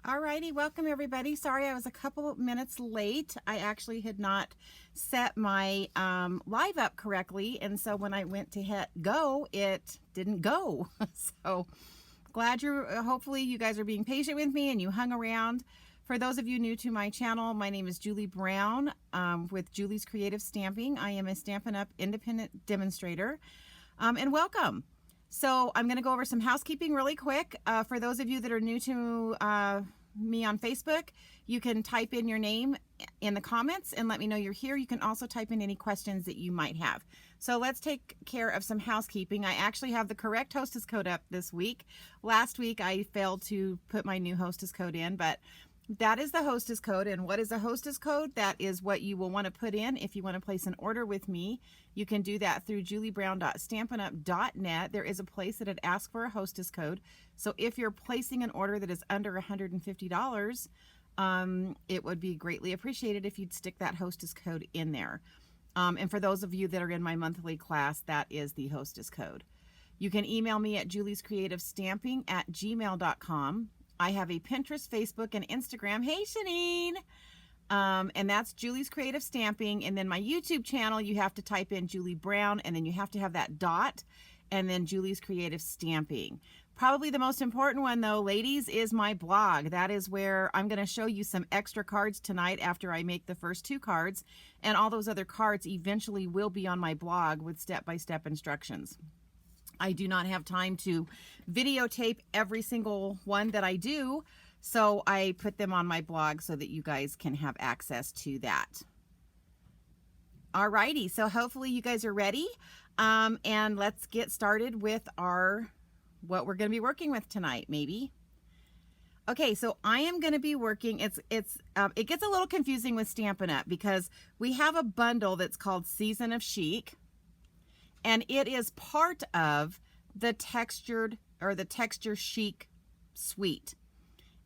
Alrighty, welcome everybody. Sorry I was a couple of minutes late. I actually had not set my live up correctly, and so when I went to hit go, it didn't go. So glad hopefully you guys are being patient with me and you hung around. For those of you new to my channel, my name is Julie Brown with Julie's Creative Stamping. I am a Stampin' Up! Independent demonstrator, and welcome. So I'm going to go over some housekeeping really quick. For those of you that are new to me on Facebook, you can type in your name in the comments and let me know you're here. You can also type in any questions that you might have. So let's take care of some housekeeping. I actually have the correct hostess code up this week. Last week I failed to put my new hostess code in, but that is the hostess code. And what is a hostess code? That is what you will want to put in if you want to place an order with me. You can do that through juliebrown.stampinup.net. There is a place that it asks for a hostess code. So if you're placing an order that is under $150, it would be greatly appreciated if you'd stick that hostess code in there. And for those of you that are in my monthly class, that is the hostess code. You can email me at juliescreativestamping@gmail.com. I have a Pinterest, Facebook, and Instagram. Hey, Shanine! And that's Julie's Creative Stamping. And then my YouTube channel, you have to type in Julie Brown, and then you have to have that dot, and then Julie's Creative Stamping. Probably the most important one, though, ladies, is my blog. That is where I'm going to show you some extra cards tonight after I make the first 2 cards. And all those other cards eventually will be on my blog with step-by-step instructions. I do not have time to videotape every single one that I do, so I put them on my blog so that you guys can have access to that. Alrighty, so hopefully you guys are ready, and let's get started with what we're going to be working with tonight, maybe. Okay, so I am going to be working, it gets a little confusing with Stampin' Up! Because we have a bundle that's called Season of Chic, and it is part of the Texture Chic Suite.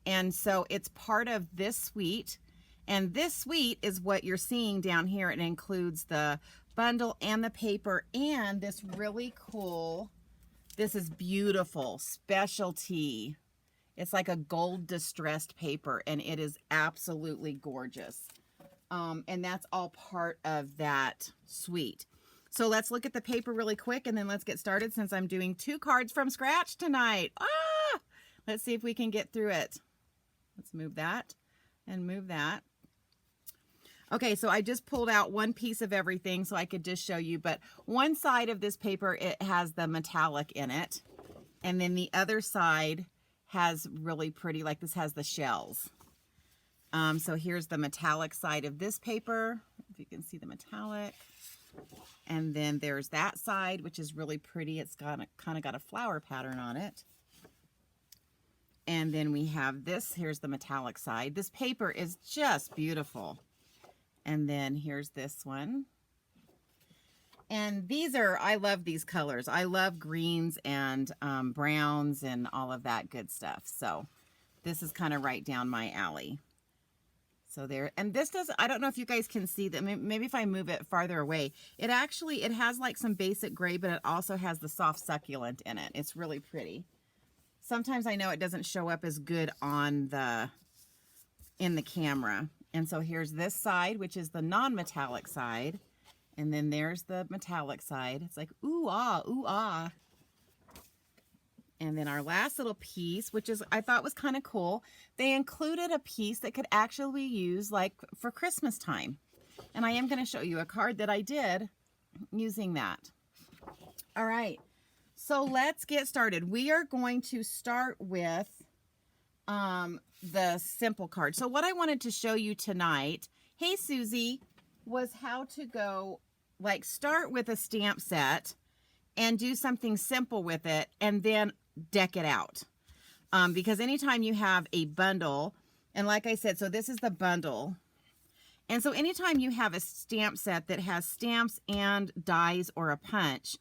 And so it's part of this suite. And this suite is what you're seeing down here. It includes the bundle and the paper and this really cool, this is beautiful, specialty. It's like a gold distressed paper, and it is absolutely gorgeous. And that's all part of that suite. So let's look at the paper really quick, and then let's get started since I'm doing 2 cards from scratch tonight. Let's see if we can get through it. Let's move that and move that. Okay, so I just pulled out one piece of everything so I could just show you, but one side of this paper, it has the metallic in it, and then the other side has really pretty, like this has the shells. So here's the metallic side of this paper, if you can see the metallic. And then there's that side, which is really pretty. It's got kind of got a flower pattern on it. And then we have this. Here's the metallic side. This paper is just beautiful. And then here's this one. And these are, I love these colors. I love greens and browns and all of that good stuff. So this is kind of right down my alley. So there, and this does, I don't know if you guys can see that, maybe if I move it farther away, it has like some basic gray, but it also has the soft succulent in it. It's really pretty. Sometimes I know it doesn't show up as good in the camera. And so here's this side, which is the non-metallic side. And then there's the metallic side. It's like, ooh, ah, ooh, ah. And then our last little piece, which is, I thought was kind of cool, they included a piece that could actually be used like for Christmas time. And I am going to show you a card that I did using that. All right, so let's get started. We are going to start with the simple card. So what I wanted to show you tonight, hey Susie, was how to go, like start with a stamp set and do something simple with it and then deck it out. Because anytime you have a bundle, and like I said, so this is the bundle. And so anytime you have a stamp set that has stamps and dies or a punch,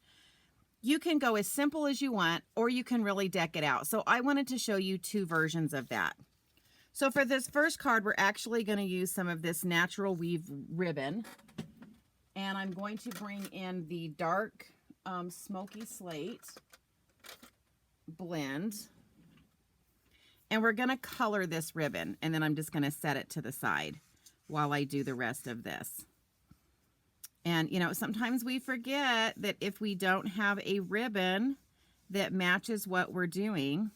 you can go as simple as you want, or you can really deck it out. So I wanted to show you 2 versions of that. So for this first card, we're actually going to use some of this natural weave ribbon. And I'm going to bring in the dark smoky slate blend. And we're going to color this ribbon, and then I'm just going to set it to the side while I do the rest of this. And, you know, sometimes we forget that if we don't have a ribbon that matches what we're doing,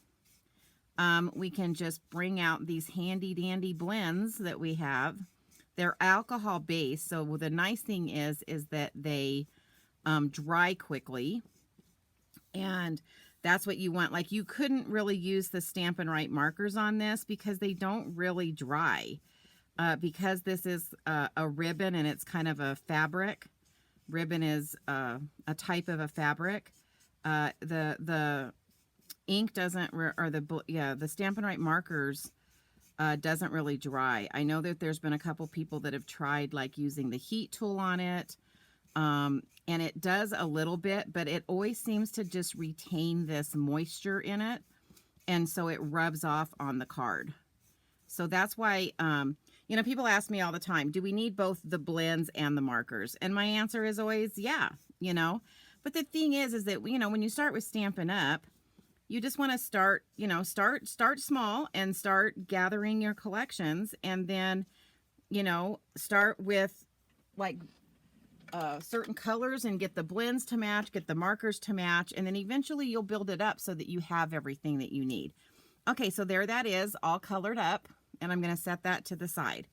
we can just bring out these handy dandy blends that we have. They're alcohol based, so the nice thing is that they dry quickly, and that's what you want. Like, you couldn't really use the Stampin' Up markers on this because they don't really dry. Because this is a ribbon and it's kind of a fabric. Ribbon is a type of a fabric. The ink doesn't, or the Stampin' Up markers doesn't really dry. I know that there's been a couple people that have tried like using the heat tool on it. And it does a little bit, but it always seems to just retain this moisture in it. And so it rubs off on the card. So that's why, you know, people ask me all the time, do we need both the blends and the markers? And my answer is always, yeah, you know. But the thing is that, you know, when you start with Stampin' Up, you just want to start, you know, start small and start gathering your collections. And then, you know, start with like certain colors and get the blends to match, get the markers to match. And then eventually you'll build it up so that you have everything that you need. Okay, so there that is, all colored up. And I'm going to set that to the side.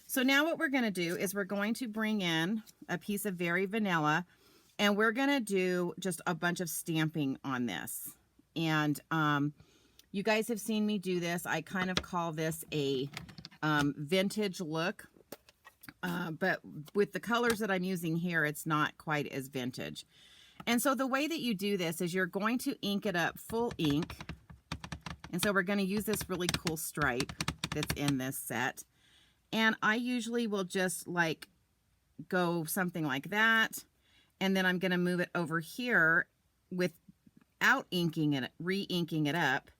So now what we're going to do is we're going to bring in a piece of Very Vanilla, and we're going to do just a bunch of stamping on this. And you guys have seen me do this. I kind of call this a vintage look, but with the colors that I'm using here, it's not quite as vintage. And so the way that you do this is you're going to ink it up full ink. And so we're going to use this really cool stripe that's in this set. And I usually will just like go something like that. And then I'm going to move it over here without inking it, re-inking it up.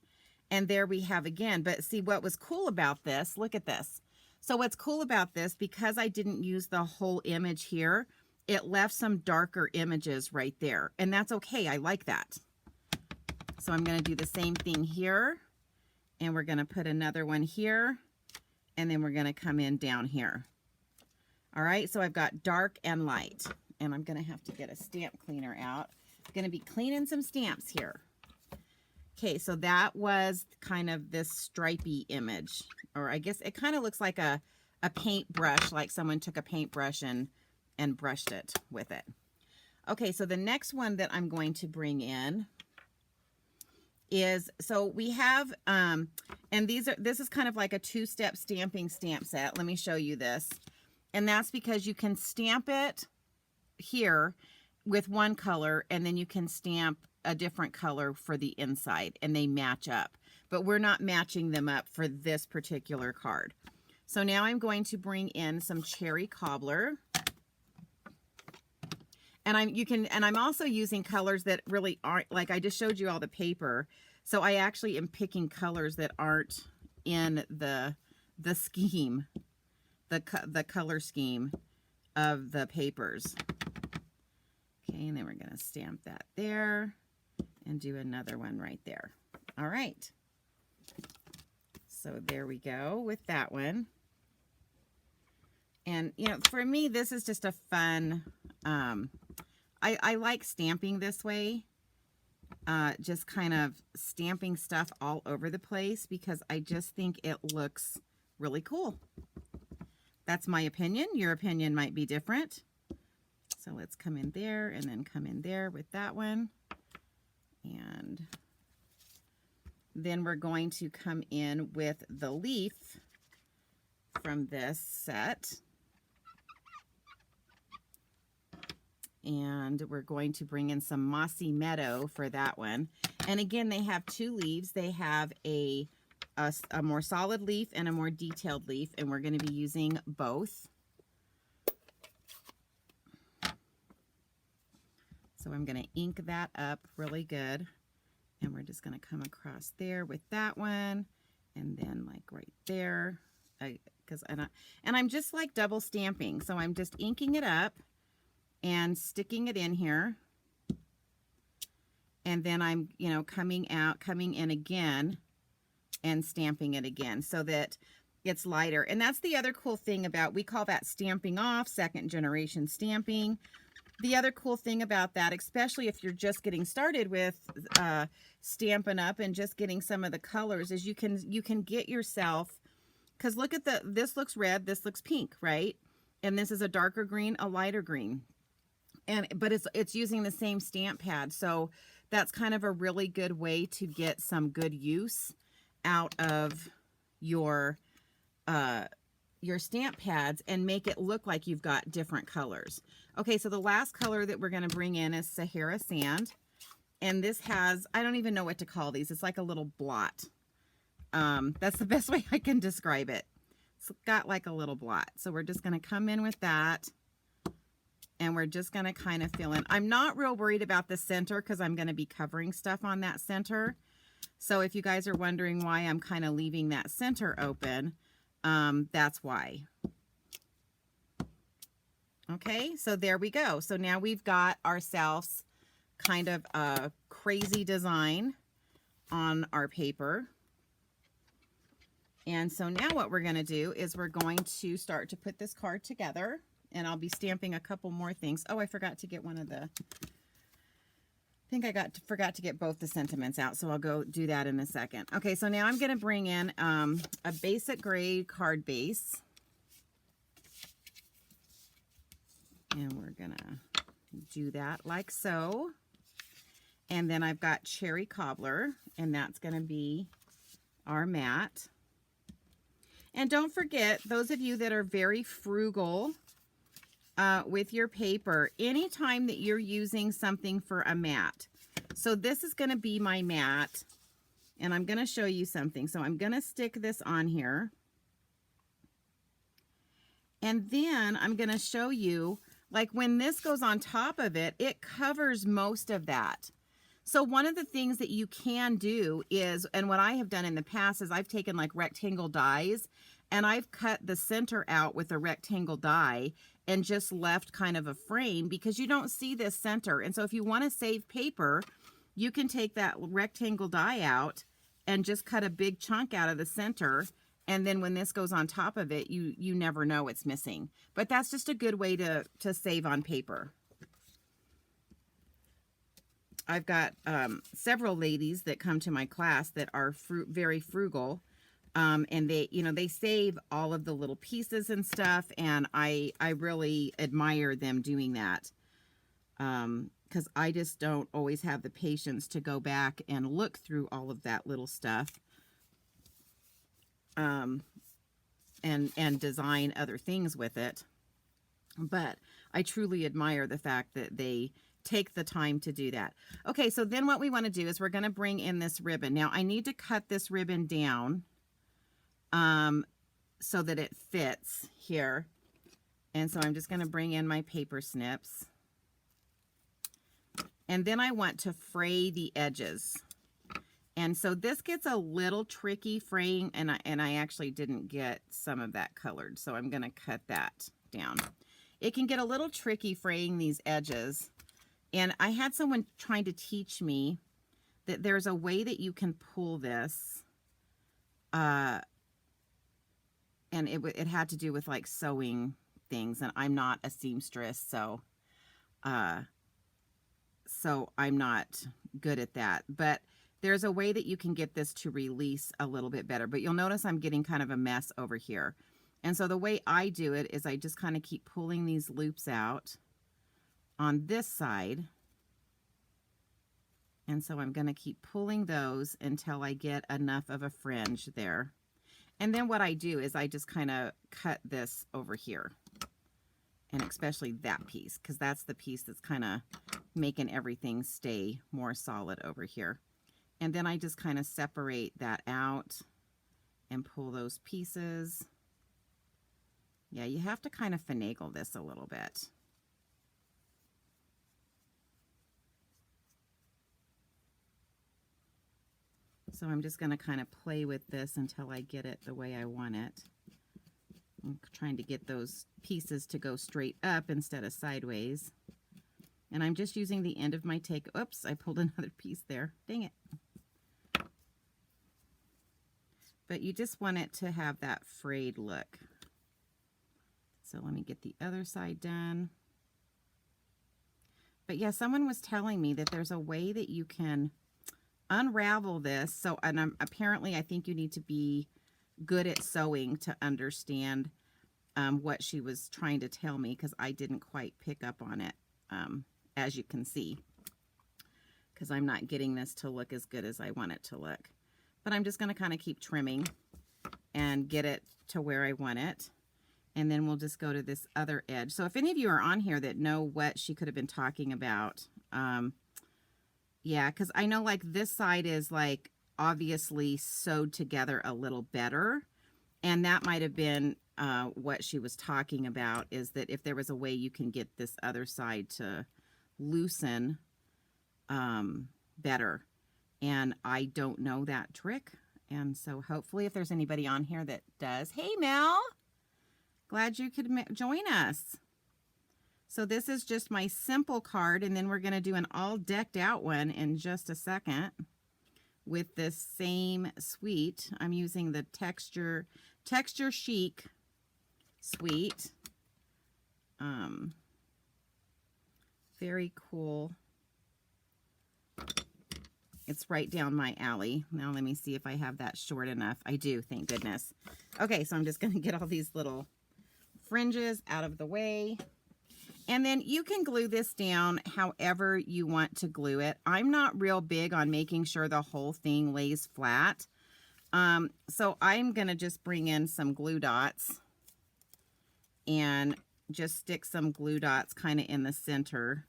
And there we have again. But see, what was cool about this, look at this. So what's cool about this, because I didn't use the whole image here, it left some darker images right there. And that's okay. I like that. So I'm going to do the same thing here. And we're going to put another one here. And then we're going to come in down here. All right, so I've got dark and light. And I'm going to have to get a stamp cleaner out. I'm going to be cleaning some stamps here. Okay, so that was kind of this stripey image. Or I guess it kind of looks like a paintbrush, like someone took a paintbrush and brushed it with it. Okay, so the next one that I'm going to bring in is, so we have, and this is kind of like a two-step stamping stamp set. Let me show you this. And that's because you can stamp it here with one color, and then you can stamp a different color for the inside, and they match up. But we're not matching them up for this particular card. So now I'm going to bring in some cherry cobbler. And I'm also using colors that really aren't, like I just showed you all the paper. So I actually am picking colors that aren't in the scheme, the color scheme of the papers. Okay, and then we're going to stamp that there and do another one right there. All right. So there we go with that one. And, you know, for me, this is just a fun, I like stamping this way, just kind of stamping stuff all over the place because I just think it looks really cool. That's my opinion. Your opinion might be different. So let's come in there and then come in there with that one. And then we're going to come in with the leaf from this set. And we're going to bring in some Mossy Meadow for that one. And again, they have two leaves. They have a more solid leaf and a more detailed leaf, and we're going to be using both. So I'm going to ink that up really good. And we're just going to come across there with that one. And then like right there. And I'm just like double stamping. So I'm just inking it up and sticking it in here. And then I'm, you know, coming in again and stamping it again so that it's lighter. And that's the other cool thing about, we call that stamping off, second generation stamping. The other cool thing about that, especially if you're just getting started with Stampin' Up and just getting some of the colors, is you can get yourself, because look at this looks red, this looks pink, right? And this is a darker green, a lighter green. But it's using the same stamp pad. So that's kind of a really good way to get some good use out of your stamp pads and make it look like you've got different colors. Okay, so the last color that we're going to bring in is Sahara Sand. And this has, I don't even know what to call these. It's like a little blot. That's the best way I can describe it. It's got like a little blot. So we're just going to come in with that. And we're just going to kind of fill in. I'm not real worried about the center because I'm going to be covering stuff on that center. So if you guys are wondering why I'm kind of leaving that center open, that's why. Okay, so there we go. So now we've got ourselves kind of a crazy design on our paper. And so now what we're going to do is we're going to start to put this card together. And I'll be stamping a couple more things. Oh, I forgot to get one of the... I think I forgot to get both the sentiments out, so I'll go do that in a second. Okay, so now I'm going to bring in a basic gray card base. And we're going to do that like so. And then I've got Cherry Cobbler, and that's going to be our mat. And don't forget, those of you that are very frugal with your paper, anytime that you're using something for a mat. So this is going to be my mat, and I'm going to show you something. So I'm going to stick this on here. And then I'm going to show you, like when this goes on top of it, it covers most of that. So one of the things that you can do is, and what I have done in the past is I've taken like rectangle dies and I've cut the center out with a rectangle die and just left kind of a frame because you don't see this center. And so if you want to save paper, you can take that rectangle die out and just cut a big chunk out of the center. And then when this goes on top of it, you never know it's missing. But that's just a good way to save on paper. I've got several ladies that come to my class that are very frugal. And they save all of the little pieces and stuff. And I really admire them doing that. Because I just don't always have the patience to go back and look through all of that little stuff. And design other things with it. But I truly admire the fact that they take the time to do that. Okay, so then what we want to do is we're going to bring in this ribbon. Now I need to cut this ribbon down so that it fits here. And so I'm just going to bring in my paper snips. And then I want to fray the edges. And so this gets a little tricky fraying, and I actually didn't get some of that colored, so I'm going to cut that down. It can get a little tricky fraying these edges. And I had someone trying to teach me that there's a way that you can pull this. And it had to do with like sewing things. And I'm not a seamstress, so I'm not good at that. But there's a way that you can get this to release a little bit better. But you'll notice I'm getting kind of a mess over here. And so the way I do it is I just kind of keep pulling these loops out on this side. And so I'm going to keep pulling those until I get enough of a fringe there. And then what I do is I just kind of cut this over here. And especially that piece, because that's the piece that's kind of making everything stay more solid over here. And then I just kind of separate that out and pull those pieces. Yeah, you have to kind of finagle this a little bit. So I'm just going to kind of play with this until I get it the way I want it. I'm trying to get those pieces to go straight up instead of sideways. And I'm just using the end of my take. Oops, I pulled another piece there. Dang it. but you just want it to have that frayed look. So let me get the other side done. But yeah, someone was telling me that there's a way that you can unravel this. So, and apparently I think you need to be good at sewing to understand what she was trying to tell me, because I didn't quite pick up on it, as you can see, because I'm not getting this to look as good as I want it to look. But I'm just going to kind of keep trimming and get it to where I want it. And then we'll just go to this other edge. So if any of you are on here that know what she could have been talking about, yeah, because I know like this side is like obviously sewed together a little better. And that might have been what she was talking about, is that if there was a way you can get this other side to loosen better. And I don't know that trick. And so hopefully if there's anybody on here that does. Hey, Mel. Glad you could join us. So this is just my simple card, and then we're going to do an all decked out one in just a second with this same suite. I'm using the Texture Chic Suite. Very cool. It's right down my alley. Now let me see if I have that short enough. I do, thank goodness. Okay, so I'm just going to get all these little fringes out of the way. And then you can glue this down however you want to glue it. I'm not real big on making sure the whole thing lays flat. So I'm going to just bring in some glue dots and just stick some glue dots kind of in the center.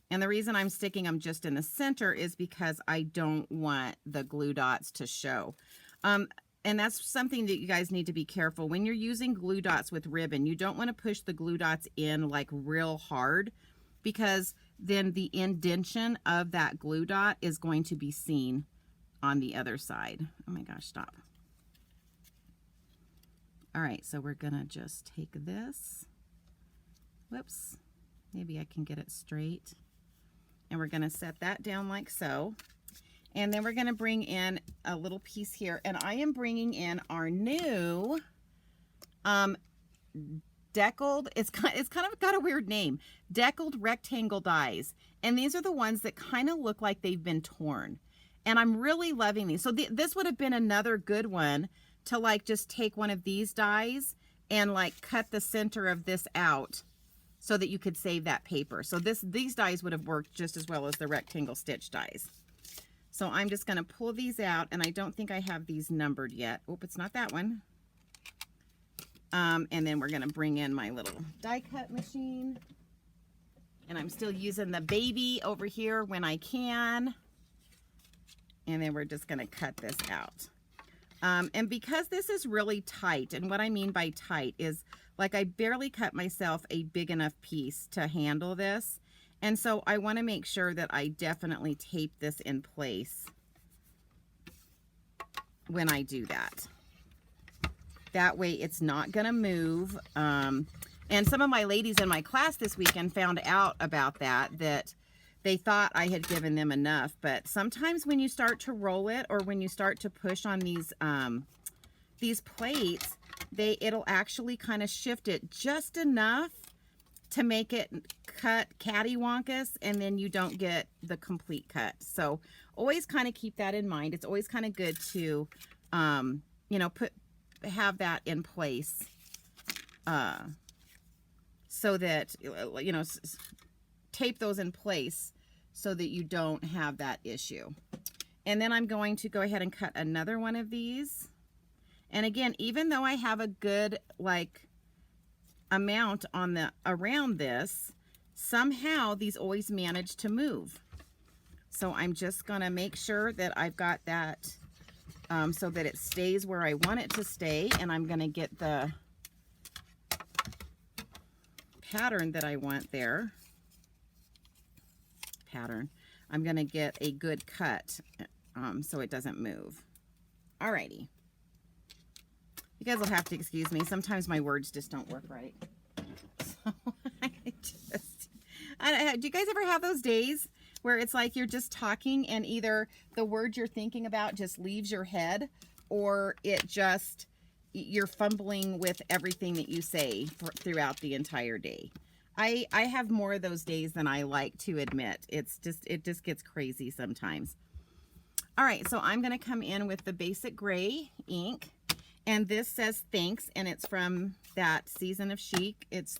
And the reason I'm sticking them just in the center is because I don't want the glue dots to show. And that's something that you guys need to be careful. When you're using glue dots with ribbon, you don't want to push the glue dots in like real hard, because then the indentation of that glue dot is going to be seen on the other side. Oh my gosh, stop. All right, so we're gonna just take this. Whoops, maybe I can get it straight. And we're gonna set that down like so. And then we're going to bring in a little piece here. And I am bringing in our new DECKLED. It's kind of got a weird name. DECKLED rectangle dies. And these are the ones that kind of look like they've been torn. And I'm really loving these. So this would have been another good one to like just take one of these dies and like cut the center of this out so that you could save that paper. So these dies would have worked just as well as the rectangle stitch dies. So I'm just going to pull these out, and I don't think I have these numbered yet. Oh, it's not that one. And then we're going to bring in my little die cut machine. And I'm still using the baby over here when I can. And then we're just going to cut this out. And because this is really tight, and what I mean by tight is like I barely cut myself a big enough piece to handle this. And so I want to make sure that I definitely tape this in place when I do that. That way it's not going to move. And some of my ladies in my class this weekend found out about that they thought I had given them enough. But sometimes when you start to roll it, or when you start to push on these plates, it'll actually kind of shift it just enough to make it cut cattywampus, and then you don't get the complete cut. So always kind of keep that in mind. It's always kind of good to, you know, have that in place, so that, you know, tape those in place so that you don't have that issue. And then I'm going to go ahead and cut another one of these. And again, even though I have a good like amount on the around this, somehow these always manage to move. So I'm just gonna make sure that I've got that so that it stays where I want it to stay, and I'm gonna get the pattern that I want there. I'm gonna get a good cut so it doesn't move. Alrighty. You guys will have to excuse me. Sometimes my words just don't work right. So do you guys ever have those days where it's like you're just talking and either the word you're thinking about just leaves your head, or you're fumbling with everything that you say throughout the entire day. I have more of those days than I like to admit. It just gets crazy sometimes. All right, so I'm going to come in with the basic gray ink, and this says thanks, and it's from that Season of Chic. It's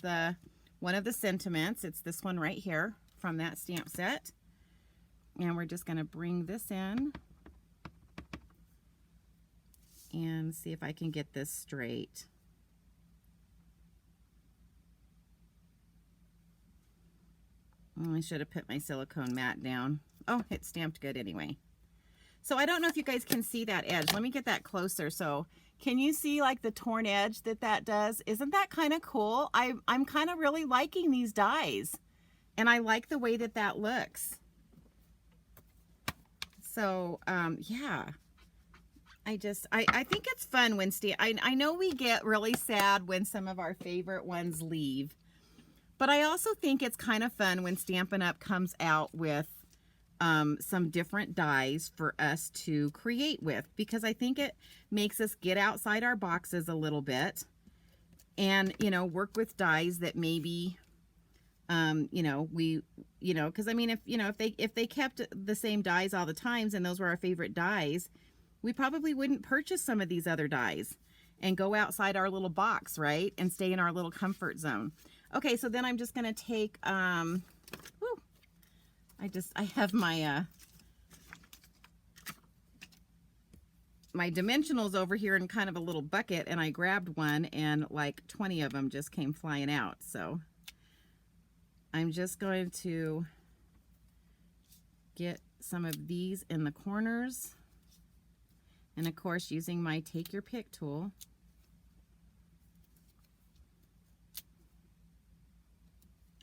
one of the sentiments. It's this one right here from that stamp set. And we're just going to bring this in and see if I can get this straight. Oh, I should have put my silicone mat down. Oh, it's stamped good anyway. So I don't know if you guys can see that edge. Let me get that closer. So can you see like the torn edge that does? Isn't that kind of cool? I'm kind of really liking these dies, and I like the way that looks. So yeah, I think it's fun when I know we get really sad when some of our favorite ones leave, but I also think it's kind of fun when Stampin' Up comes out with some different dies for us to create with, because I think it makes us get outside our boxes a little bit and, you know, work with dies that maybe, you know, because I mean, if they kept the same dies all the times and those were our favorite dies, we probably wouldn't purchase some of these other dies and go outside our little box, right? And stay in our little comfort zone. Okay, so then I'm just going to take, I have my, my dimensionals over here in kind of a little bucket, and I grabbed one and like 20 of them just came flying out. So I'm just going to get some of these in the corners. And of course, using my Take Your Pick tool.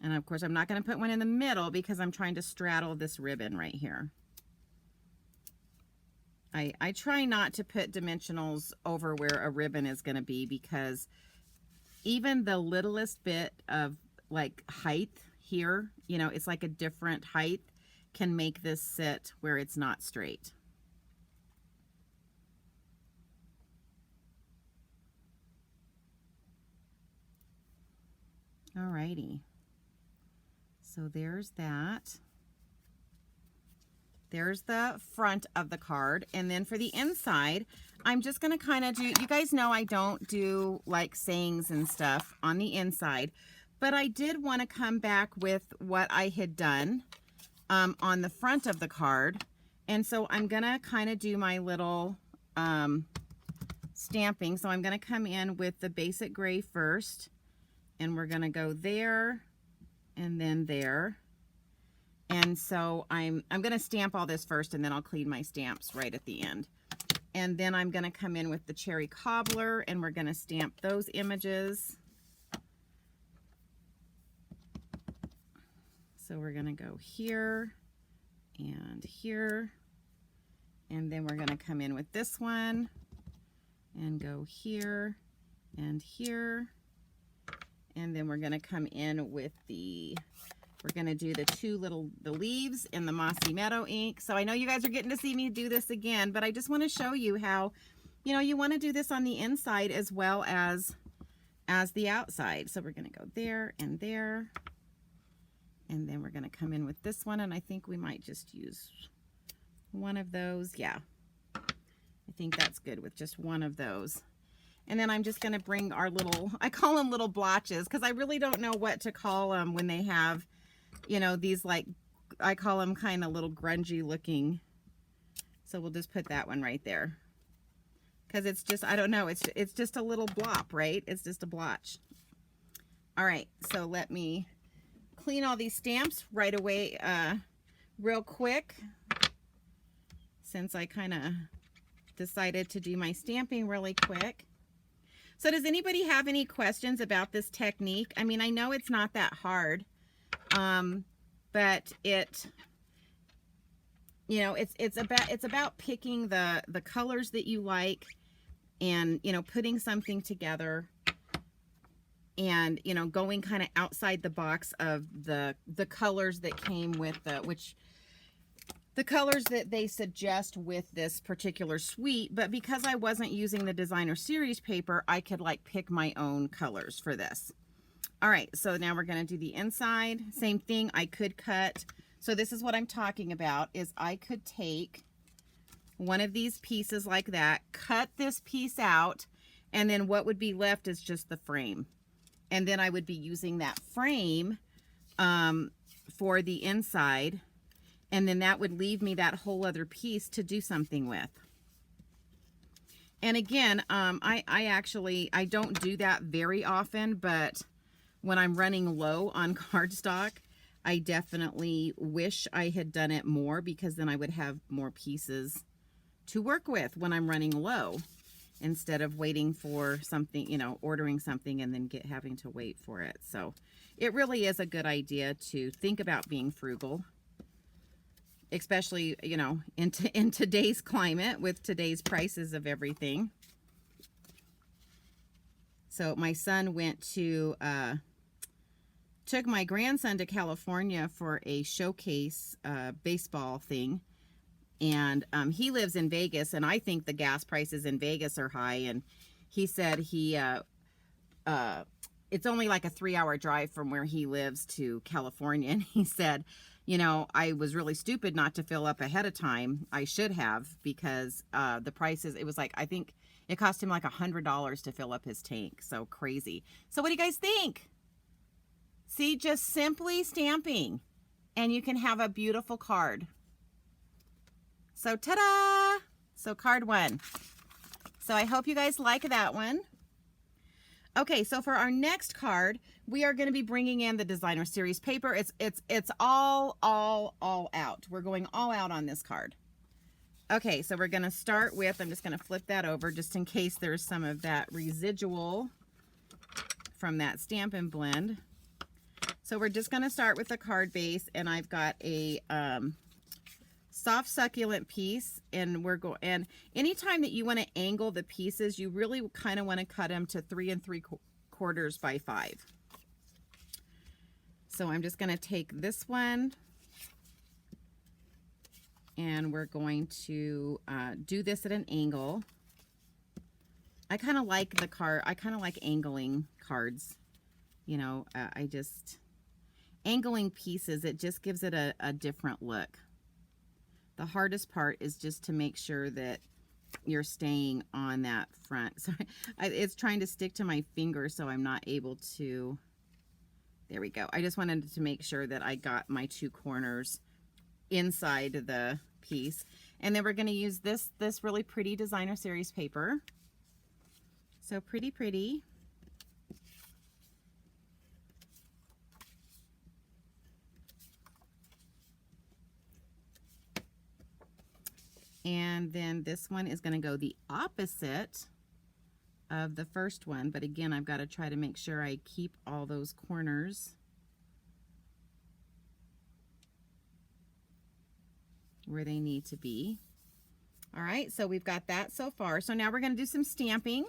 And of course, I'm not going to put one in the middle because I'm trying to straddle this ribbon right here. I try not to put dimensionals over where a ribbon is going to be, because even the littlest bit of like height here, you know, it's like a different height, can make this sit where it's not straight. Alrighty. So there's that. There's the front of the card. And then for the inside, I'm just going to kind of do, you guys know I don't do like sayings and stuff on the inside, but I did want to come back with what I had done on the front of the card. And so I'm going to kind of do my little stamping. So I'm going to come in with the basic gray first, and we're going to go there and then there. And so I'm going to stamp all this first, and then I'll clean my stamps right at the end. And then I'm going to come in with the cherry cobbler, and we're going to stamp those images. So we're going to go here and here, and then we're going to come in with this one and go here and here. And then we're going to come in with we're going to do the leaves in the Mossy Meadow ink. So I know you guys are getting to see me do this again, but I just want to show you how, you know, you want to do this on the inside as well as the outside. So we're going to go there and there. And then we're going to come in with this one, and I think we might just use one of those. Yeah, I think that's good with just one of those. And then I'm just going to bring our little, I call them little blotches, because I really don't know what to call them when they have, you know, these like, I call them kind of little grungy looking. So we'll just put that one right there. Because it's just, I don't know, it's just a little blop, right? It's just a blotch. All right, so let me clean all these stamps right away real quick, since I kind of decided to do my stamping really quick. So does anybody have any questions about this technique? I mean, I know it's not that hard, but you know, it's about picking the colors that you like, and, you know, putting something together, and, you know, going kind of outside the box of the colors that came with which the colors that they suggest with this particular suite, but because I wasn't using the designer series paper, I could like pick my own colors for this. All right, so now we're going to do the inside. Same thing, I could cut. So this is what I'm talking about, is I could take one of these pieces like that, cut this piece out, and then what would be left is just the frame. And then I would be using that frame for the inside, and then that would leave me that whole other piece to do something with. And again, I don't do that very often, but when I'm running low on cardstock, I definitely wish I had done it more, because then I would have more pieces to work with when I'm running low, instead of waiting for something, you know, ordering something and then having to wait for it. So it really is a good idea to think about being frugal, especially, you know, in today's climate with today's prices of everything. So my son went to, took my grandson to California for a showcase baseball thing. And he lives in Vegas, and I think the gas prices in Vegas are high. And he said it's only like a 3-hour drive from where he lives to California. And he said, you know, I was really stupid not to fill up ahead of time. I should have, because the prices, it was like, I think it cost him like $100 to fill up his tank. So crazy. So what do you guys think? See, just simply stamping, and you can have a beautiful card. So ta-da! So card 1. So I hope you guys like that one. Okay, so for our next card, we are going to be bringing in the designer series paper. It's all out. We're going all out on this card. Okay, so we're going to start with, I'm just going to flip that over just in case there's some of that residual from that Stampin' Blend. So we're just going to start with the card base, and I've got a soft succulent piece, and and anytime that you want to angle the pieces, you really kind of want to cut them to 3 3/4 by 5. So I'm just going to take this one, and we're going to do this at an angle. I kind of like the card. I kind of like angling cards. You know, angling pieces, it just gives it a different look. The hardest part is just to make sure that you're staying on that front. So it's trying to stick to my finger, so I'm not able to. There we go. I just wanted to make sure that I got my 2 corners inside the piece. And then we're going to use this really pretty designer series paper. So pretty. And then this one is going to go the opposite of the first one. But again, I've got to try to make sure I keep all those corners where they need to be. All right, so we've got that so far. So now we're going to do some stamping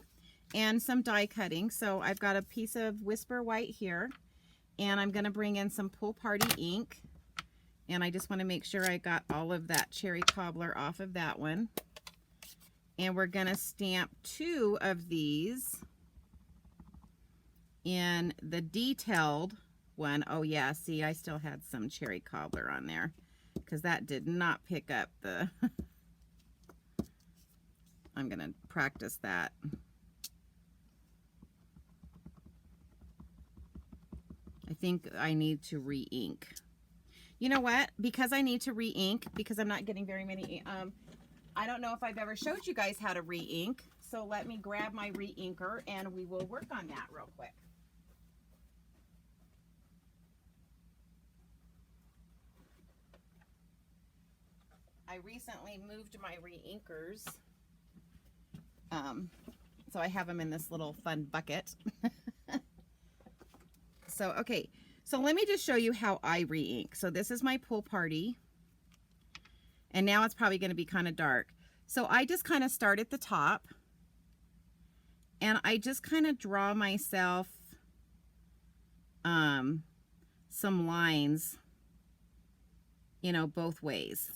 and some die cutting. So I've got a piece of Whisper White here, and I'm going to bring in some Pool Party ink. And I just want to make sure I got all of that cherry cobbler off of that one. And we're going to stamp 2 of these in the detailed one. Oh yeah, see, I still had some cherry cobbler on there because that did not pick up the... I'm going to practice that. I think I need to re-ink. You know what? Because I need to re-ink, because I'm not getting very many, I don't know if I've ever showed you guys how to re-ink. So let me grab my re-inker and we will work on that real quick. I recently moved my re-inkers. So I have them in this little fun bucket. So, okay. So let me just show you how I re-ink. So this is my Pool Party. And now it's probably going to be kind of dark. So I just kind of start at the top. And I just kind of draw myself some lines, you know, both ways.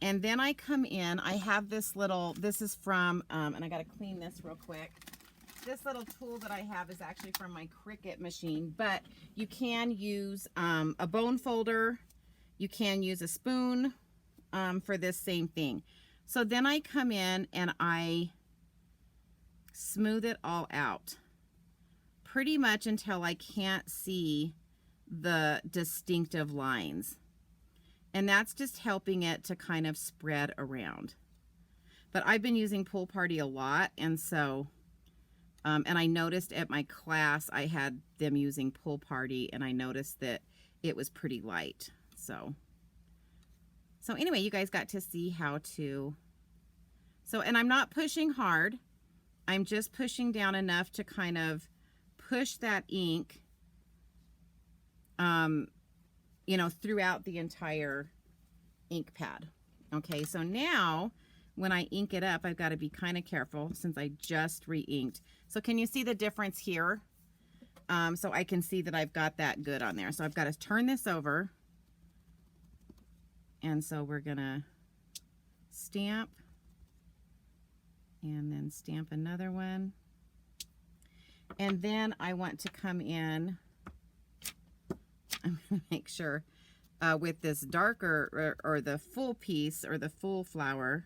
And then I come in, I have this little, this is from, and I got to clean this real quick. This little tool that I have is actually from my Cricut machine, but you can use a bone folder. You can use a spoon for this same thing. So then I come in and I smooth it all out pretty much until I can't see the distinctive lines. And that's just helping it to kind of spread around. But I've been using Pool Party a lot, and so and I noticed at my class I had them using Pool Party, and I noticed that it was pretty light. So anyway, you guys got to see how to, and I'm not pushing hard. I'm just pushing down enough to kind of push that ink, you know, throughout the entire ink pad. Okay, so now when I ink it up, I've got to be kind of careful since I just re-inked. So can you see the difference here? So I can see that I've got that good on there. So I've got to turn this over. And so we're gonna stamp and then stamp another one. And then I want to come in, I'm gonna make sure, with this darker or the full piece or the full flower,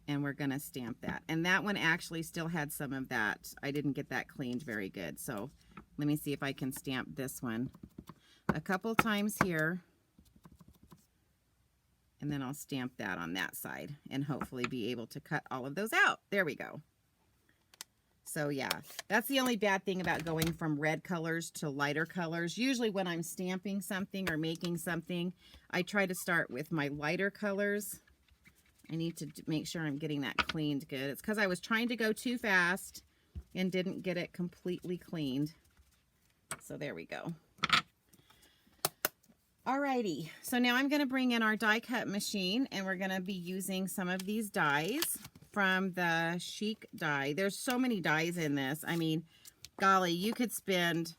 and we're gonna stamp that. And that one actually still had some of that. I didn't get that cleaned very good. So let me see if I can stamp this one a couple times here. And then I'll stamp that on that side and hopefully be able to cut all of those out. There we go. So yeah, that's the only bad thing about going from red colors to lighter colors. Usually when I'm stamping something or making something, I try to start with my lighter colors. I need to make sure I'm getting that cleaned good. It's because I was trying to go too fast and didn't get it completely cleaned. So there we go. Alrighty, so now I'm going to bring in our die cut machine, and we're going to be using some of these dies from the Chic die. There's so many dies in this. I mean, golly, you could spend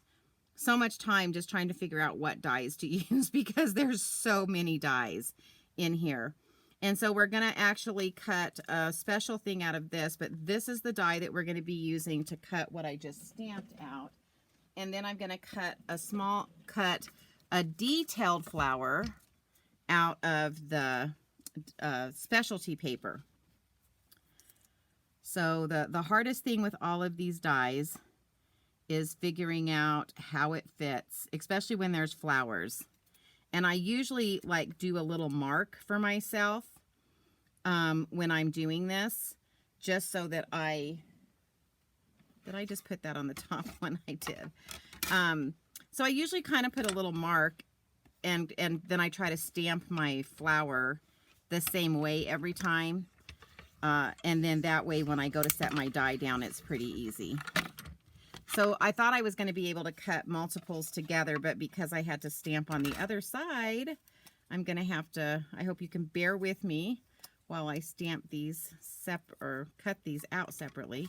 so much time just trying to figure out what dies to use because there's so many dies in here. And so we're going to actually cut a special thing out of this, but this is the die that we're going to be using to cut what I just stamped out. And then I'm going to cut a detailed flower out of the specialty paper. So the hardest thing with all of these dies is figuring out how it fits, especially when there's flowers. And I usually like do a little mark for myself when I'm doing this, just so that I just put that on the top one? I did. So I usually kind of put a little mark, and then I try to stamp my flower the same way every time. And then that way when I go to set my die down, it's pretty easy. So I thought I was going to be able to cut multiples together, but because I had to stamp on the other side, I'm going to have to, I hope you can bear with me while I stamp these or cut these out separately.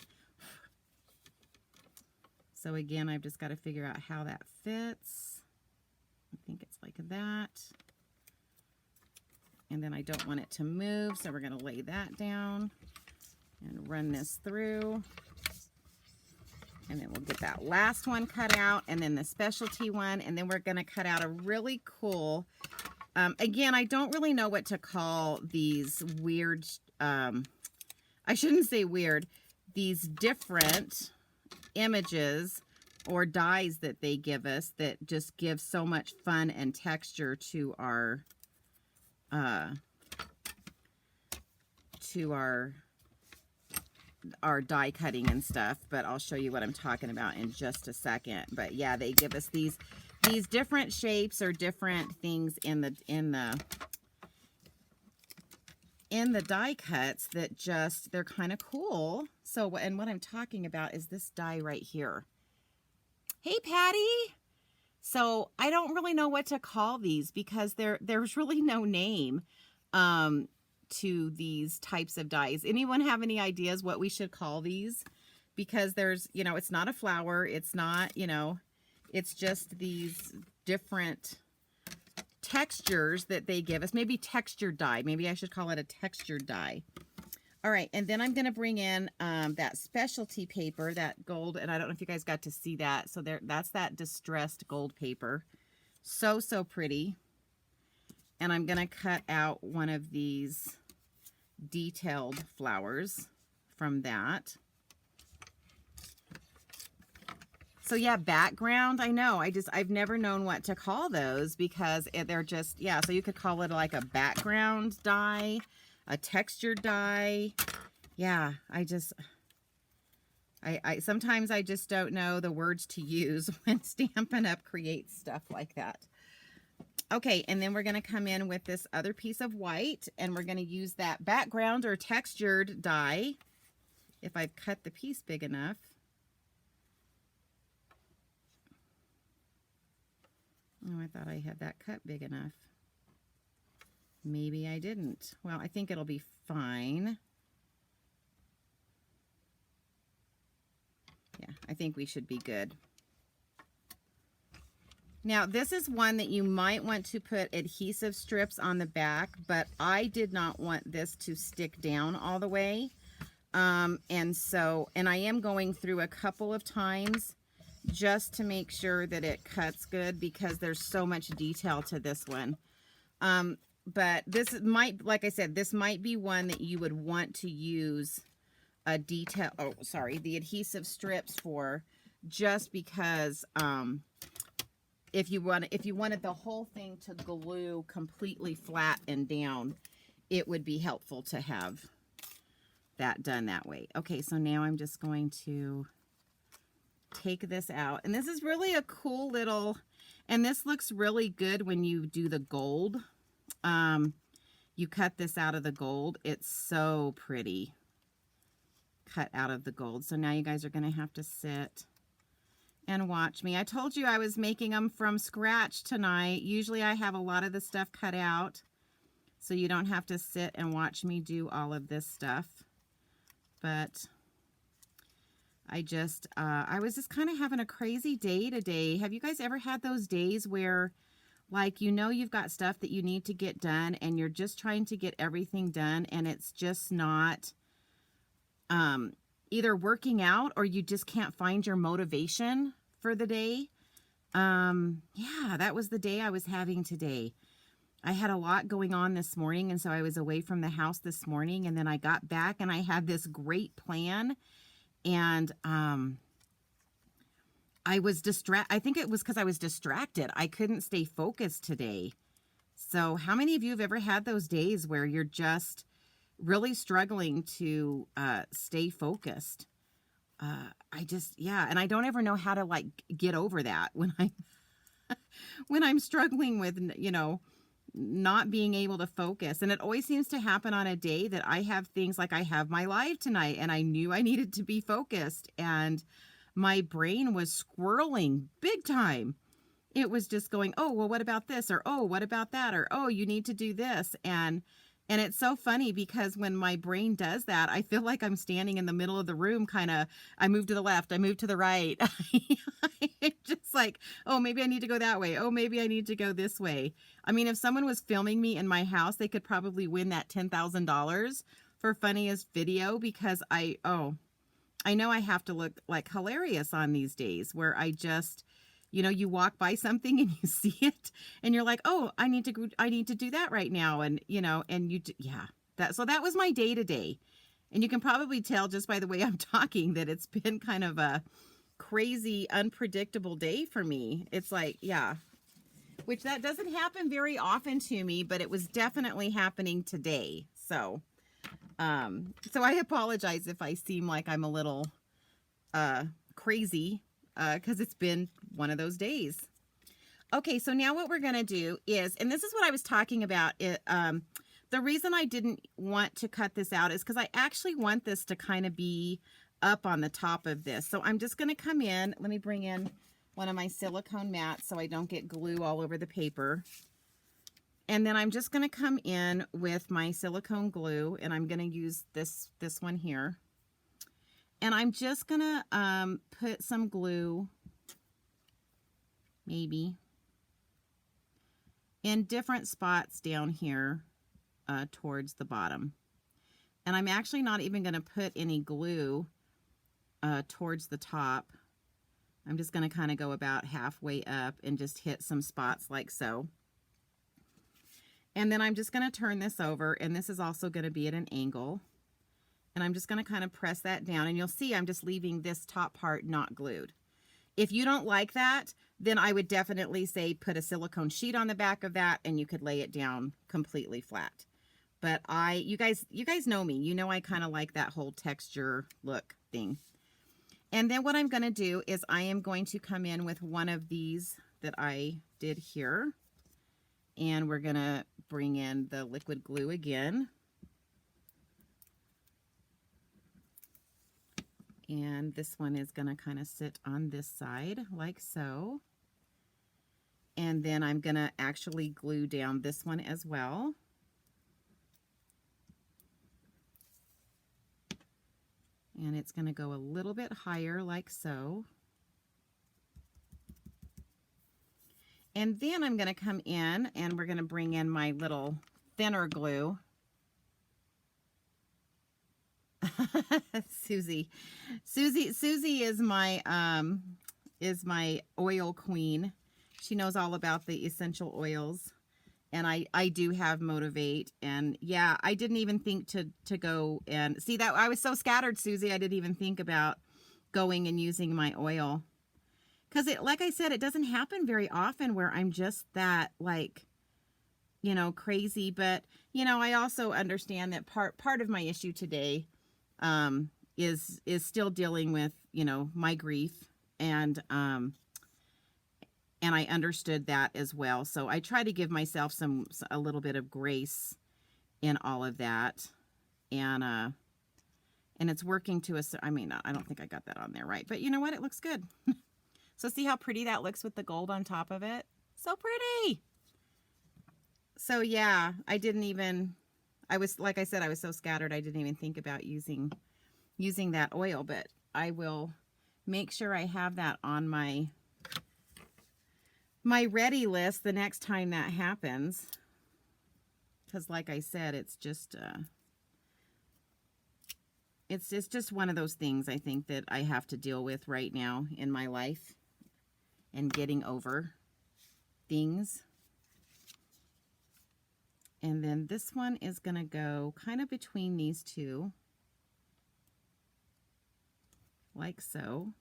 So again, I've just got to figure out how that fits. I think it's like that. And then I don't want it to move, so we're going to lay that down and run this through. And then we'll get that last one cut out, and then the specialty one, and then we're going to cut out a really cool, again, I don't really know what to call these weird, I shouldn't say weird, these different images or dies that they give us that just give so much fun and texture to our die cutting and stuff, but I'll show you what I'm talking about in just a second. But yeah, they give us these different shapes or different things in the die cuts that just, they're kind of cool. So, and what I'm talking about is this die right here. Hey, Patty. So I don't really know what to call these because there's really no name to these types of dies. Anyone have any ideas what we should call these? Because there's, you know, it's not a flower. It's not, you know, it's just these different textures that they give us. Maybe texture die. Maybe I should call it a texture die. All right, and then I'm going to bring in that specialty paper, that gold, and I don't know if you guys got to see that. So that's that distressed gold paper. So, so pretty. And I'm going to cut out one of these detailed flowers from that. So yeah, background, I know. I've never known what to call those because they're just, yeah, so you could call it like a background die, a texture die. Yeah, sometimes I just don't know the words to use when Stampin' Up! Creates stuff like that. Okay, and then we're going to come in with this other piece of white, and we're going to use that background or textured die, if I've cut the piece big enough. Oh, I thought I had that cut big enough. Maybe I didn't. Well, I think it'll be fine. Yeah, I think we should be good. Now, this is one that you might want to put adhesive strips on the back, but I did not want this to stick down all the way. And I am going through a couple of times just to make sure that it cuts good because there's so much detail to this one. But this might, like I said, this might be one that you would want to use a detail, the adhesive strips for, just because, if you wanted the whole thing to glue completely flat and down, it would be helpful to have that done that way. Okay, so now I'm just going to take this out. And this is really a cool little, and this looks really good when you do the gold. You cut this out of the gold. It's so pretty cut out of the gold. So now you guys are going to have to sit and watch me. I told you I was making them from scratch tonight. Usually I have a lot of the stuff cut out, so you don't have to sit and watch me do all of this stuff. But I was just kind of having a crazy day today. Have you guys ever had those days where, like, you know you've got stuff that you need to get done and you're just trying to get everything done and it's just not either working out or you just can't find your motivation for the day? Yeah, that was the day I was having today. I had a lot going on this morning, and so I was away from the house this morning, and then I got back and I had this great plan, and I was I think it was because I was distracted. I couldn't stay focused today. So how many of you have ever had those days where you're just really struggling to stay focused? And I don't ever know how to, like, get over that when I'm struggling with, not being able to focus. And it always seems to happen on a day that I have things like I have my live tonight and I knew I needed to be focused and my brain was squirreling big time. It was just going, oh, well, what about this? Or, oh, what about that? Or, oh, you need to do this. And it's so funny because when my brain does that, I feel like I'm standing in the middle of the room, kind of, I move to the left, I move to the right. Just like, oh, maybe I need to go that way. Oh, maybe I need to go this way. I mean, if someone was filming me in my house, they could probably win that $10,000 for funniest video, because I know I have to look like hilarious on these days where I just, you walk by something and you see it and you're like, oh, I need to do that right now. And, so that was my day today. And you can probably tell just by the way I'm talking that it's been kind of a crazy, unpredictable day for me. It's like, yeah, which that doesn't happen very often to me, but it was definitely happening today. So I apologize if I seem like I'm a little crazy, because it's been one of those days. Okay, so now what we're going to do is, and this is what I was talking about, the reason I didn't want to cut this out is because I actually want this to kind of be up on the top of this. So I'm just going to come in, let me bring in one of my silicone mats so I don't get glue all over the paper. And then I'm just going to come in with my silicone glue, and I'm going to use this one here. And I'm just going to put some glue, maybe, in different spots down here towards the bottom. And I'm actually not even going to put any glue towards the top. I'm just going to kind of go about halfway up and just hit some spots like so. And then I'm just going to turn this over, and this is also going to be at an angle. And I'm just going to kind of press that down, and you'll see I'm just leaving this top part not glued. If you don't like that, then I would definitely say put a silicone sheet on the back of that, and you could lay it down completely flat. But you guys know me. You know I kind of like that whole texture look thing. And then what I'm going to do is I am going to come in with one of these that I did here. And we're going to bring in the liquid glue again. And this one is going to kind of sit on this side like so. And then I'm going to actually glue down this one as well. And it's going to go a little bit higher like so. And then I'm going to come in and we're going to bring in my little thinner glue. Susie is my oil queen. She knows all about the essential oils. And I do have Motivate, and yeah, I didn't even think to go and see that. I was so scattered, Susie, I didn't even think about going and using my oil. Because like I said, it doesn't happen very often where I'm just that, like, you know, crazy. But, you know, I also understand that part of my issue today is still dealing with, you know, my grief, and I understood that as well. So I try to give myself a little bit of grace in all of that. And it's working to I mean, I don't think I got that on there right, but you know what? It looks good. So see how pretty that looks with the gold on top of it? So pretty. So yeah, like I said, I was so scattered. I didn't even think about using that oil, but I will make sure I have that on my ready list the next time that happens, because like I said, it's just one of those things I think that I have to deal with right now in my life, and getting over things. And then this one is going to go kind of between these two like so.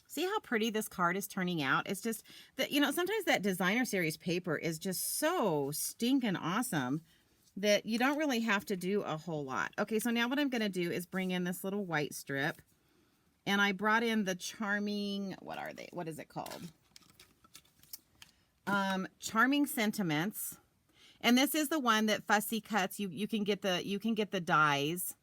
See how pretty this card is turning out? It's just that, you know, sometimes that designer series paper is just so stinking awesome that you don't really have to do a whole lot. Okay, so now what I'm going to do is bring in this little white strip. And I brought in the Charming, what are they? What is it called? Charming Sentiments. And this is the one that Fussy cuts. You can get the dies.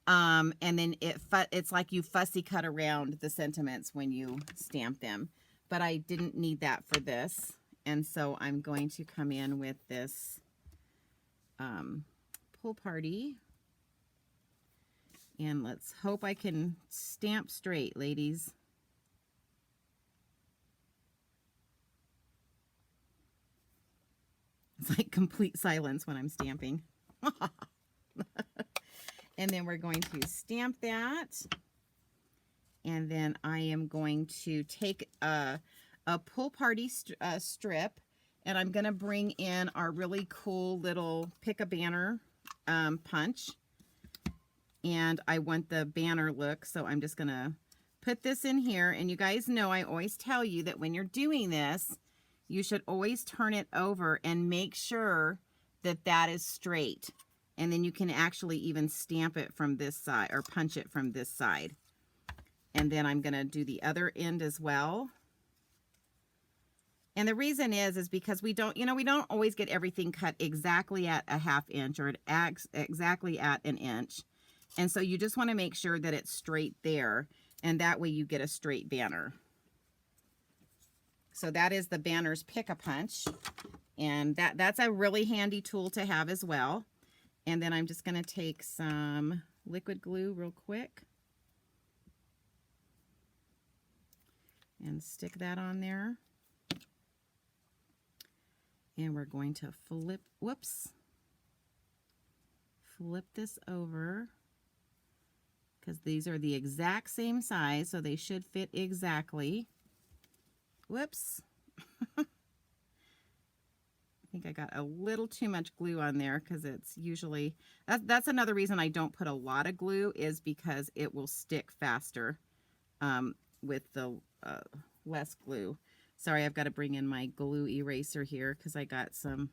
And then it's like you fussy cut around the sentiments when you stamp them. But I didn't need that for this. And so I'm going to come in with this Pool Party. And let's hope I can stamp straight, ladies. It's like complete silence when I'm stamping. And then we're going to stamp that. And then I am going to take a Pool Party strip, and I'm going to bring in our really cool little Pick a Banner punch. And I want the banner look, so I'm just going to put this in here. And you guys know I always tell you that when you're doing this, you should always turn it over and make sure that that is straight. And then you can actually even stamp it from this side or punch it from this side. And then I'm going to do the other end as well. And the reason is because we don't always get everything cut exactly at a 1/2 inch or exactly at an inch. And so you just want to make sure that it's straight there, and that way you get a straight banner. So that is the Banner's Pick-a-Punch, and that's a really handy tool to have as well. And then I'm just going to take some liquid glue real quick and stick that on there. And we're going to flip this over, because these are the exact same size, so they should fit exactly. Whoops. I think I got a little too much glue on there, because it's usually, that's another reason I don't put a lot of glue, is because it will stick faster with the less glue. Sorry, I've got to bring in my glue eraser here because I got some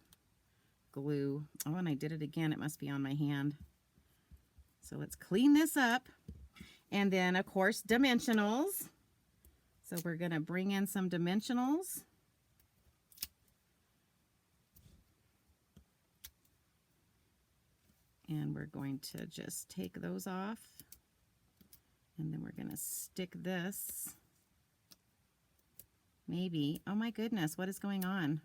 glue. Oh, and I did it again. It must be on my hand. So let's clean this up. And then, of course, dimensionals. So we're going to bring in some dimensionals. And we're going to just take those off. And then we're going to stick this. Maybe. Oh my goodness, what is going on?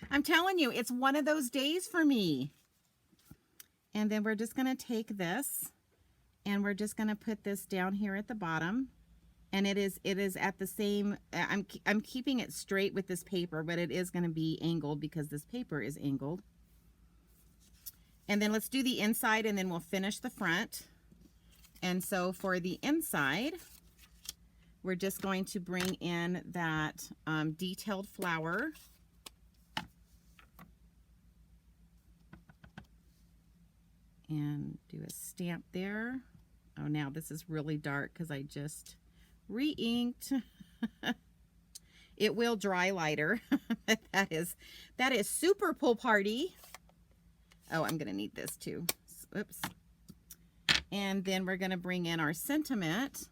I'm telling you, it's one of those days for me. And then we're just going to take this and we're just going to put this down here at the bottom. And it is at the same, I'm keeping it straight with this paper, but it is going to be angled because this paper is angled. And then let's do the inside and then we'll finish the front. And so for the inside, we're just going to bring in that detailed flower. And do a stamp there. Oh, now this is really dark because I just re-inked. It will dry lighter. that is super pull party. Oh, I'm going to need this too. Oops. And then we're going to bring in our sentiment.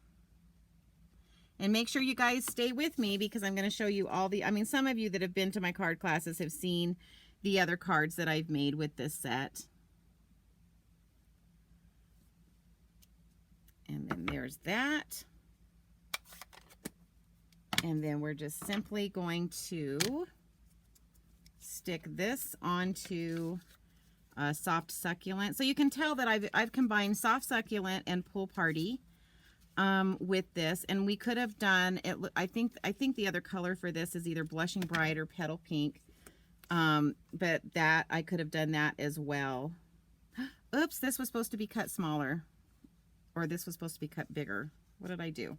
And make sure you guys stay with me because I'm going to show you all the, I mean, some of you that have been to my card classes have seen the other cards that I've made with this set. And then there's that. And then we're just simply going to stick this onto soft succulent. So you can tell that I've combined soft succulent and pull party with this, and we could have done it. I think the other color for this is either blushing bright or petal pink, but that I could have done that as well. Oops, this was supposed to be cut smaller, or this was supposed to be cut bigger. What did I do?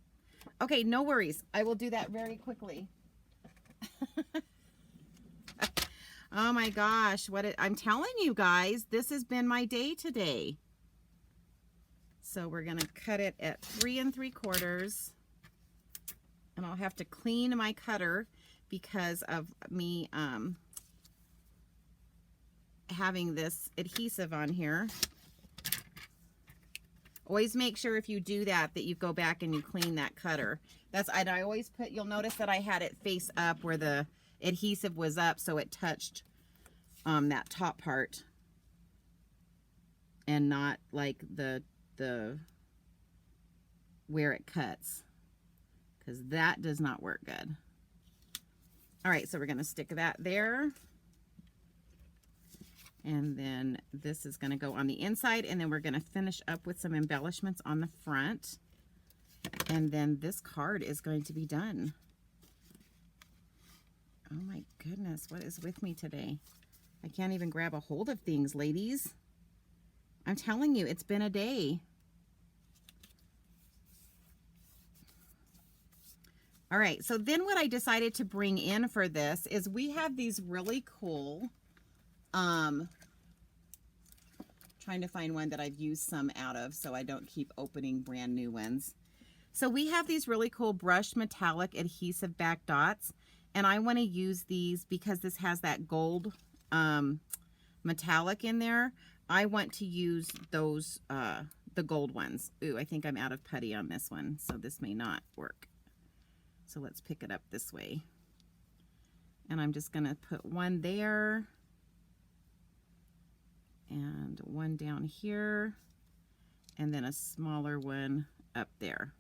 Okay, no worries. I will do that very quickly. Oh my gosh, I'm telling you guys, this has been my day today. So we're going to cut it at 3 3/4. And I'll have to clean my cutter because of me having this adhesive on here. Always make sure if you do that you go back and you clean that cutter. I always put, you'll notice that I had it face up where the adhesive was up, so it touched that top part and not like the where it cuts, because that does not work good. All right, so we're going to stick that there. And then this is going to go on the inside, and then we're going to finish up with some embellishments on the front. And then this card is going to be done. Oh my goodness, what is with me today? I can't even grab a hold of things, ladies. I'm telling you, it's been a day. All right, so then what I decided to bring in for this is we have these really cool, trying to find one that I've used some out of so I don't keep opening brand new ones. So we have these really cool brushed metallic adhesive back dots, and I want to use these because this has that gold metallic in there. I want to use those, the gold ones. Ooh, I think I'm out of putty on this one, so this may not work. So let's pick it up this way. And I'm just going to put one there and one down here and then a smaller one up there.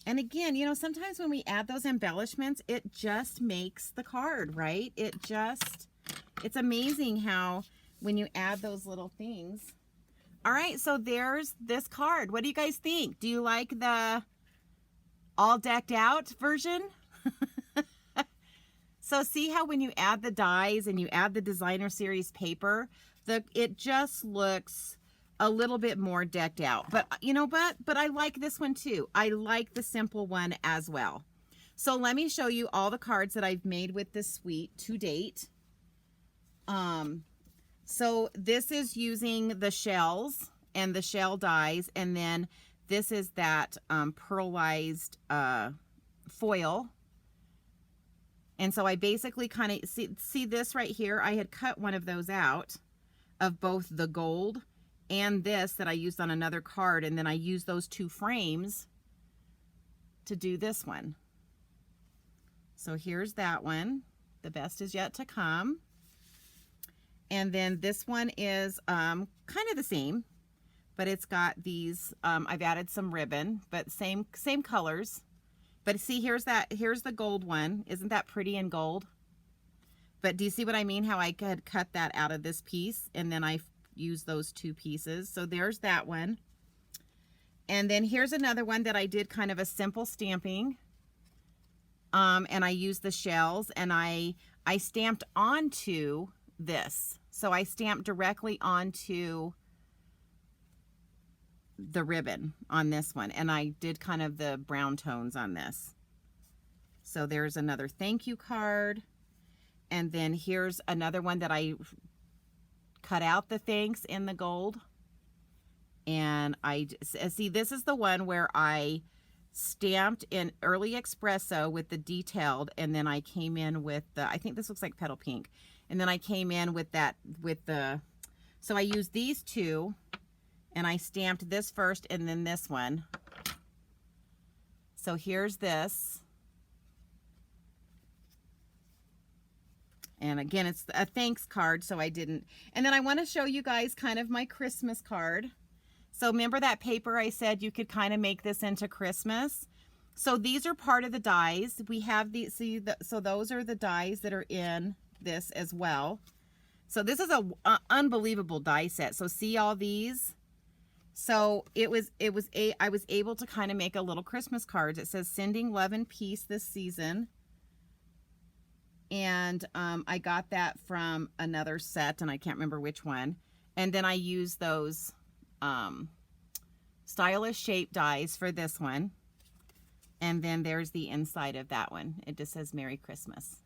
And again, you know, sometimes when we add those embellishments, it just makes the card, right? It's amazing how when you add those little things. All right, so there's this card. What do you guys think? Do you like the all decked out version? So see how when you add the dies and you add the designer series paper, it just looks a little bit more decked out. But you know, but I like this one too. I like the simple one as well. So let me show you all the cards that I've made with this suite to date. So this is using the shells and the shell dies, and then this is that pearlized foil. And so I basically kind of see this right here. I had cut one of those out of both the gold and this that I used on another card, and then I used those two frames to do this one. So here's that one. The best is yet to come. And then this one is kind of the same, but it's got these, I've added some ribbon, but same colors. But see, here's the gold one. Isn't that pretty in gold? But do you see what I mean? How I could cut that out of this piece, and then I used those two pieces. So there's that one. And then here's another one that I did kind of a simple stamping. And I used the shells, and I stamped onto this. So I stamped directly onto the ribbon on this one, and I did kind of the brown tones on this. So there's another thank you card, and then here's another one that I cut out the thanks in the gold. And I see, this is the one where I stamped in early espresso with the detailed, and then I came in with the, I think this looks like petal pink, and then I came in with that, with the, so I used these two, and I stamped this first and then this one. So here's this. And again, it's a thanks card, so I didn't. And then I want to show you guys kind of my Christmas card. So remember that paper I said you could kind of make this into Christmas? So these are part of the dies. We have these, so those are the dies that are in this as well. So this is a unbelievable die set. So see all these? So I was able to kind of make a little Christmas card. It says sending love and peace this season. And I got that from another set, and I can't remember which one. And then I used those stylish shape dies for this one. And then there's the inside of that one. It just says Merry Christmas.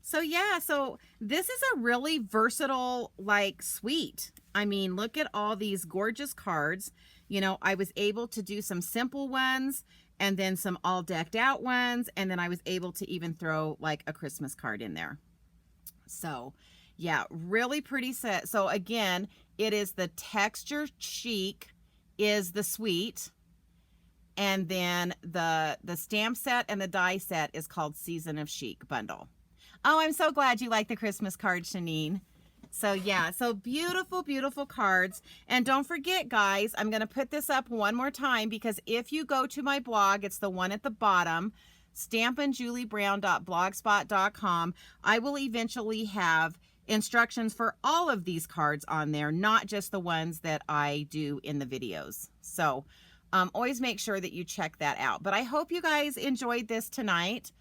So yeah, so this is a really versatile like suite. I mean, look at all these gorgeous cards. You know, I was able to do some simple ones and then some all decked out ones. And then I was able to even throw like a Christmas card in there. So yeah, really pretty set. So again, it is the Texture Chic is the suite. And then the stamp set and the die set is called Season of Chic bundle. Oh, I'm so glad you like the Christmas card, Shanine. So yeah, so beautiful, beautiful cards. And don't forget, guys, I'm going to put this up one more time, because if you go to my blog, it's the one at the bottom, stampinjuliebrown.blogspot.com, I will eventually have instructions for all of these cards on there, not just the ones that I do in the videos. So always make sure that you check that out. But I hope you guys enjoyed this tonight.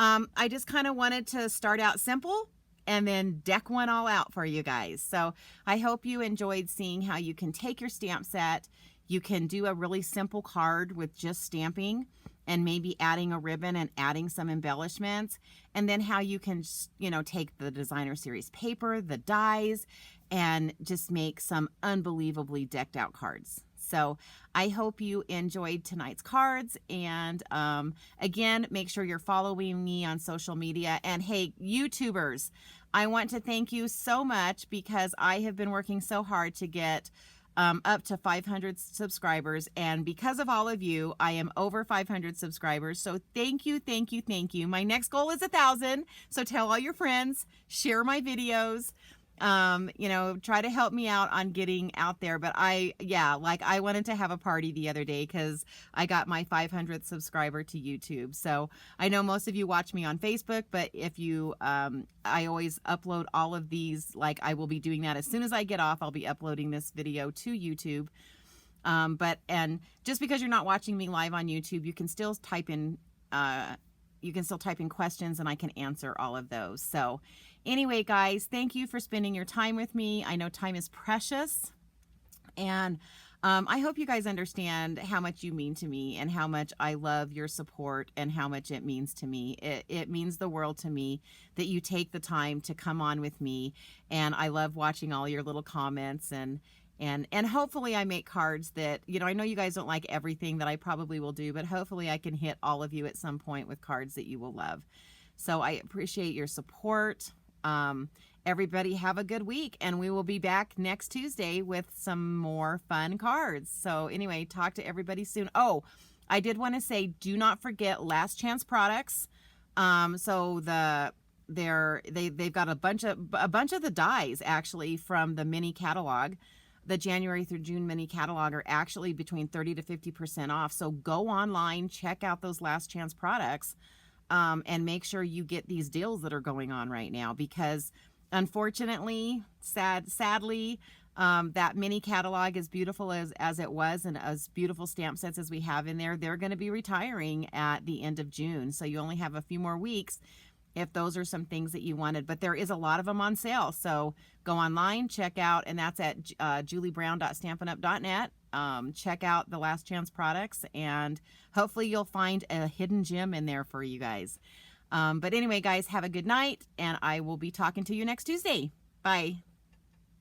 I just kind of wanted to start out simple and then deck one all out for you guys. So I hope you enjoyed seeing how you can take your stamp set. You can do a really simple card with just stamping and maybe adding a ribbon and adding some embellishments. And then how you can, you know, take the designer series paper, the dies, and just make some unbelievably decked out cards. So I hope you enjoyed tonight's cards. And again, make sure you're following me on social media. And hey, YouTubers, I want to thank you so much, because I have been working so hard to get up to 500 subscribers. And because of all of you, I am over 500 subscribers. So thank you, thank you, thank you. My next goal is 1,000. So tell all your friends, share my videos. You know, try to help me out on getting out there. But I wanted to have a party the other day because I got my 500th subscriber to YouTube. So I know most of you watch me on Facebook, but if you, I always upload all of these, like I will be doing that as soon as I get off, I'll be uploading this video to YouTube. And just because you're not watching me live on YouTube, you can still type in, you can still type in questions and I can answer all of those. So anyway, guys, thank you for spending your time with me. I know time is precious, and I hope you guys understand how much you mean to me and how much I love your support and how much it means to me. It means the world to me that you take the time to come on with me, and I love watching all your little comments, and hopefully I make cards that, you know, I know you guys don't like everything that I probably will do, but hopefully I can hit all of you at some point with cards that you will love. So I appreciate your support. Everybody have a good week, and we will be back next Tuesday with some more fun cards. So anyway, talk to everybody soon. Oh, I did want to say, do not forget Last Chance products. So they've got a bunch of the dies actually from the mini catalog. The January through June mini catalog are actually between 30 to 50% off. So go online, check out those Last Chance products, and make sure you get these deals that are going on right now, because unfortunately, sadly, that mini catalog, as beautiful as it was and as beautiful stamp sets as we have in there, they're going to be retiring at the end of June. So you only have a few more weeks if those are some things that you wanted, but there is a lot of them on sale. So go online, check out, and that's at juliebrown.stampinup.net. Check out the Last Chance products, and hopefully you'll find a hidden gem in there for you guys. But anyway, guys, have a good night, and I will be talking to you next Tuesday. Bye.